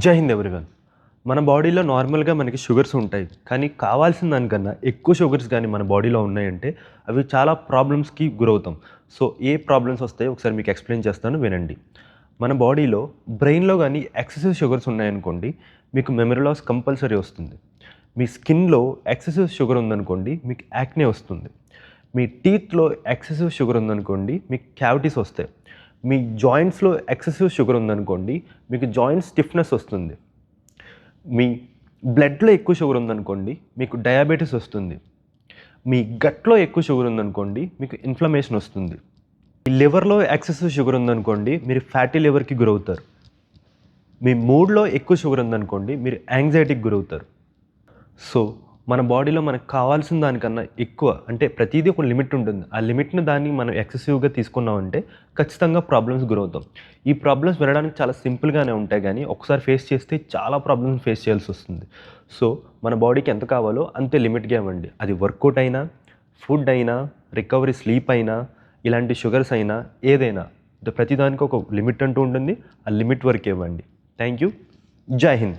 జై హింద్ ఎవ్రీవన్. మన బాడీలో నార్మల్గా మనకి షుగర్స్ ఉంటాయి, కానీ కావాల్సిన దానికన్నా ఎక్కువ షుగర్స్ కానీ మన బాడీలో ఉన్నాయంటే అవి చాలా ప్రాబ్లమ్స్కి గురవుతాం. సో ఏ ప్రాబ్లమ్స్ వస్తాయో ఒకసారి మీకు ఎక్స్ప్లెయిన్ చేస్తాను, వినండి. మన బాడీలో బ్రెయిన్లో కానీ ఎక్సెసివ్ షుగర్స్ ఉన్నాయనుకోండి, మీకు మెమరీ లాస్ కంపల్సరీ వస్తుంది. మీ స్కిన్లో ఎక్సెసివ్ షుగర్ ఉందనుకోండి, మీకు యాక్నే వస్తుంది. మీ టీత్లో ఎక్సెసివ్ షుగర్ ఉందనుకోండి, మీకు క్యావిటీస్ వస్తాయి. మీ జాయింట్స్లో ఎక్సెసివ్ షుగర్ ఉందనుకోండి, మీకు జాయింట్ స్టిఫ్నెస్ వస్తుంది. మీ బ్లడ్లో ఎక్కువ షుగర్ ఉందనుకోండి, మీకు డయాబెటీస్ వస్తుంది. మీ గట్లో ఎక్కువ షుగర్ ఉందనుకోండి, మీకు ఇన్ఫ్లమేషన్ వస్తుంది. మీ లివర్లో ఎక్సెసివ్ షుగర్ ఉందనుకోండి, మీరు ఫ్యాటీ లివర్కి గురవుతారు. మీ మూడ్లో ఎక్కువ షుగర్ ఉందనుకోండి, మీరు యాంగ్జైటీకి గురవుతారు. సో మన బాడీలో మనకు కావాల్సిన దానికన్నా ఎక్కువ, అంటే ప్రతిదీ ఒక లిమిట్ ఉంటుంది. ఆ లిమిట్ని దాన్ని మనం ఎక్సెసివ్గా తీసుకున్నామంటే ఖచ్చితంగా ప్రాబ్లమ్స్ గురవుతాం. ఈ ప్రాబ్లమ్స్ వినడానికి చాలా సింపుల్గానే ఉంటాయి, కానీ ఒకసారి ఫేస్ చేస్తే చాలా ప్రాబ్లమ్స్ ఫేస్ చేయాల్సి వస్తుంది. సో మన బాడీకి ఎంత కావాలో అంతే లిమిట్గా ఇవ్వండి. అది వర్కౌట్ అయినా, ఫుడ్ అయినా, రికవరీ స్లీప్ అయినా, ఇలాంటి షుగర్స్ అయినా, ఏదైనా ప్రతిదానికి ఒక లిమిట్ అంటూ ఉంటుంది. ఆ లిమిట్ వరకు ఇవ్వండి. Thank you. జై హింద్.